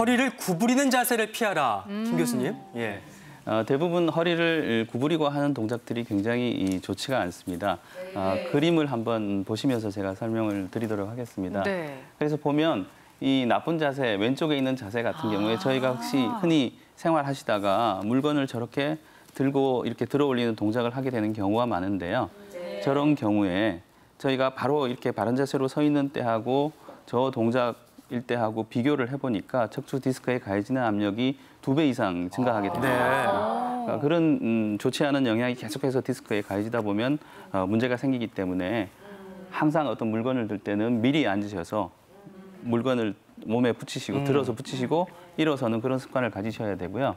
허리를 구부리는 자세를 피하라, 김 교수님. 예. 대부분 허리를 구부리고 하는 동작들이 굉장히 좋지가 않습니다. 그림을 한번 보시면서 제가 설명을 드리도록 하겠습니다. 네. 그래서 보면 이 나쁜 자세, 왼쪽에 있는 자세 같은 경우에 저희가 혹시 흔히 생활하시다가 물건을 저렇게 들고 이렇게 들어 올리는 동작을 하게 되는 경우가 많은데요. 저런 경우에 저희가 바로 이렇게 바른 자세로 서 있는 때하고 저 동작일 때하고 비교를 해보니까 척추 디스크에 가해지는 압력이 2배 이상 증가하게 됩니다. 그러니까 그런 좋지 않은 영향이 계속해서 디스크에 가해지다 보면 문제가 생기기 때문에 항상 어떤 물건을 들 때는 미리 앉으셔서 물건을 몸에 붙이시고 들어서 붙이시고 일어서는 그런 습관을 가지셔야 되고요.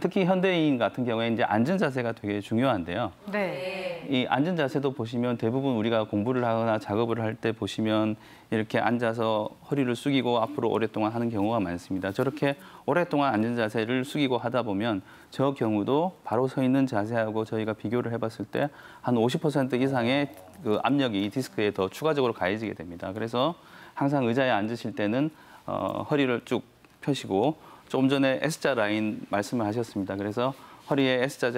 특히 현대인 같은 경우에 이제 앉은 자세가 되게 중요한데요. 네. 이 앉은 자세도 보시면 대부분 우리가 공부를 하거나 작업을 할 때 보시면 이렇게 앉아서 허리를 숙이고 앞으로 오랫동안 하는 경우가 많습니다. 저렇게 오랫동안 앉은 자세를 숙이고 하다 보면 저 경우도 바로 서 있는 자세하고 저희가 비교를 해봤을 때 한 50% 이상의 그 압력이 디스크에 더 추가적으로 가해지게 됩니다. 그래서 항상 의자에 앉으실 때는 허리를 쭉 펴시고 조금 전에 S자 라인 말씀을 하셨습니다. 그래서 허리에 S자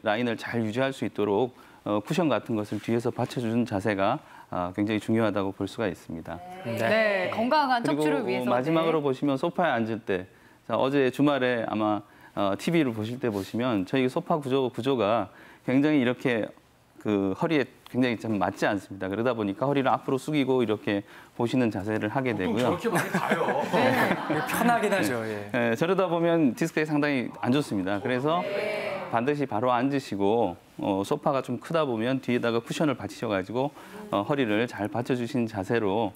라인을 잘 유지할 수 있도록 쿠션 같은 것을 뒤에서 받쳐주는 자세가 굉장히 중요하다고 볼 수가 있습니다. 네, 건강한 척추를 위해서. 그리고 마지막으로 보시면 소파에 앉을 때, 어제 주말에 아마 TV를 보실 때 보시면 저희 소파 구조가 굉장히 이렇게 그 허리에 굉장히 좀 맞지 않습니다. 그러다 보니까 허리를 앞으로 숙이고 이렇게 보시는 자세를 하게 되고요. 저렇게 많이 가요. 편하긴 하죠. 예. 저러다 보면 디스크에 상당히 안 좋습니다. 그래서 반드시 바로 앉으시고 소파가 좀 크다 보면 뒤에다가 쿠션을 받치셔가지고 허리를 잘 받쳐주신 자세로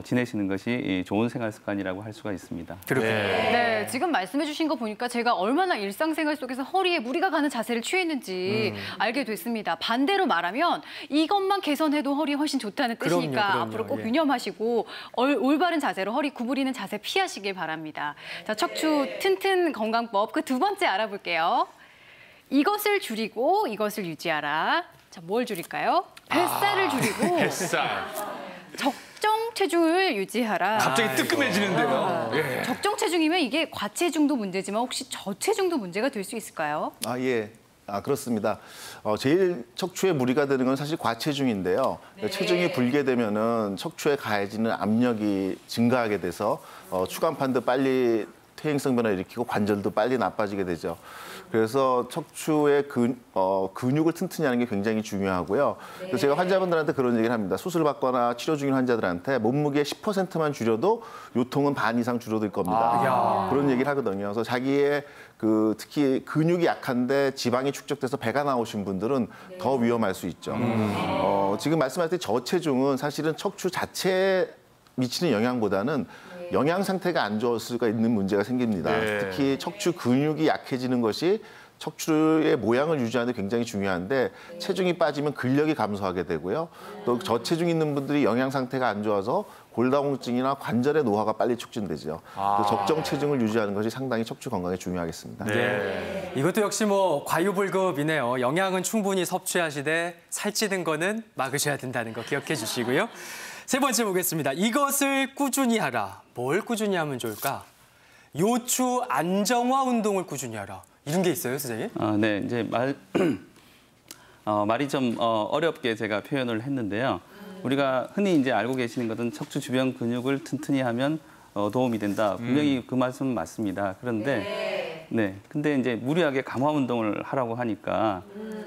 지내시는 것이 좋은 생활 습관이라고 할 수가 있습니다. 그렇군요. 네, 지금 말씀해 주신 거 보니까 제가 얼마나 일상생활 속에서 허리에 무리가 가는 자세를 취했는지 알게 됐습니다. 반대로 말하면 이것만 개선해도 허리 훨씬 좋다는 뜻이니까 그럼요. 앞으로 꼭 예. 유념하시고 올바른 자세로 허리 구부리는 자세 피하시길 바랍니다. 자, 척추 튼튼 건강법 그 두 번째 알아볼게요. 이것을 줄이고 이것을 유지하라. 자, 뭘 줄일까요? 뱃살을 줄이고 뱃살. 적정 체중을 유지하라. 갑자기 뜨끔해지는데요. 예. 적정 체중이면 이게 과체중도 문제지만 혹시 저체중도 문제가 될 수 있을까요? 예. 그렇습니다. 제일 척추에 무리가 되는 건 사실 과체중인데요. 체중이 불게 되면은 척추에 가해지는 압력이 증가하게 돼서 추간판도 빨리 퇴행성 변화를 일으키고 관절도 빨리 나빠지게 되죠. 그래서 척추의 근육을 튼튼히 하는 게 굉장히 중요하고요. 그래서 제가 환자분들한테 그런 얘기를 합니다. 수술받거나 치료 중인 환자들한테 몸무게 10%만 줄여도 요통은 반 이상 줄어들 겁니다. 그런 얘기를 하거든요. 그래서 자기의 특히 근육이 약한데 지방이 축적돼서 배가 나오신 분들은 더 위험할 수 있죠. 지금 말씀하신 저체중은 사실은 척추 자체에 미치는 영향보다는 영양 상태가 안 좋을 수가 있는 문제가 생깁니다. 특히 척추 근육이 약해지는 것이 척추의 모양을 유지하는 데 굉장히 중요한데 체중이 빠지면 근력이 감소하게 되고요. 또 저체중 있는 분들이 영양 상태가 안 좋아서 골다공증이나 관절의 노화가 빨리 촉진되죠. 적정 체중을 유지하는 것이 상당히 척추 건강에 중요하겠습니다. 네. 이것도 역시 뭐 과유불급이네요. 영양은 충분히 섭취하시되 살찌는 거는 막으셔야 된다는 거 기억해 주시고요. 세 번째 보겠습니다. 이것을 꾸준히 하라. 뭘 꾸준히 하면 좋을까? 요추 안정화 운동을 꾸준히 하라. 이런 게 있어요, 선생님? 네, 이제 말이 좀 어렵게 제가 표현을 했는데요. 우리가 흔히 이제 알고 계시는 것은 척추 주변 근육을 튼튼히 하면 도움이 된다. 분명히 그 말씀은 맞습니다. 그런데 근데 이제 무리하게 강화 운동을 하라고 하니까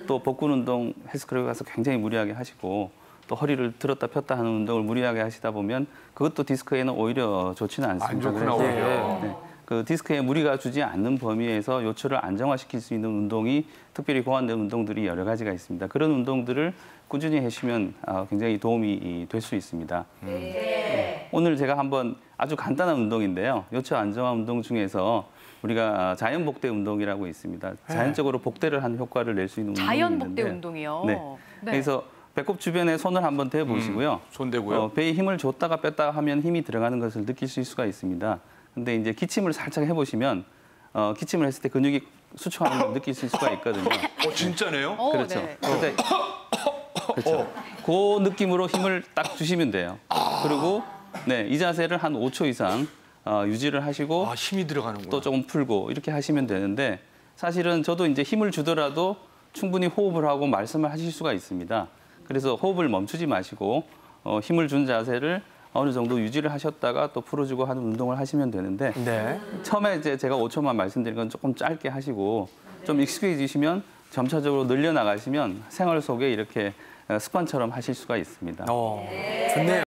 또 복근 운동 헬스클럽에 가서 굉장히 무리하게 하시고 또 허리를 들었다 폈다 하는 운동을 무리하게 하시다 보면 그것도 디스크에는 오히려 좋지는 않습니다. 안 좋구나, 오히려. 그 디스크에 무리가 주지 않는 범위에서 요추를 안정화시킬 수 있는 운동이 특별히 고안된 운동들이 여러 가지가 있습니다. 그런 운동들을 꾸준히 해주시면 굉장히 도움이 될 수 있습니다. 오늘 제가 한번 아주 간단한 운동인데요. 요추 안정화 운동 중에서 우리가 자연 복대 운동이라고 있습니다. 자연적으로 복대를 하는 효과를 낼 수 있는 운동이 자연 있는데 복대 운동이요? 네. 그래서 배꼽 주변에 손을 한번 대보시고요. 손 대고요. 배에 힘을 줬다가 뺐다가 하면 힘이 들어가는 것을 느끼실 수가 있습니다. 근데 이제 기침을 살짝 해보시면 기침을 했을 때 근육이 수축하는 걸 느끼실 수가 있거든요. 진짜네요? 그렇죠. 네. 그렇죠. 그 느낌으로 힘을 딱 주시면 돼요. 그리고 이 자세를 한 5초 이상 유지를 하시고 아, 힘이 들어가는구나. 또 조금 풀고 이렇게 하시면 되는데 사실은 저도 이제 힘을 주더라도 충분히 호흡을 하고 말씀을 하실 수가 있습니다. 그래서 호흡을 멈추지 마시고 힘을 준 자세를 어느 정도 유지를 하셨다가 또 풀어주고 하는 운동을 하시면 되는데 네. 처음에 이제 제가 5초만 말씀드린 건 조금 짧게 하시고 좀 익숙해지시면 점차적으로 늘려나가시면 생활 속에 이렇게 습관처럼 하실 수가 있습니다. 좋네요.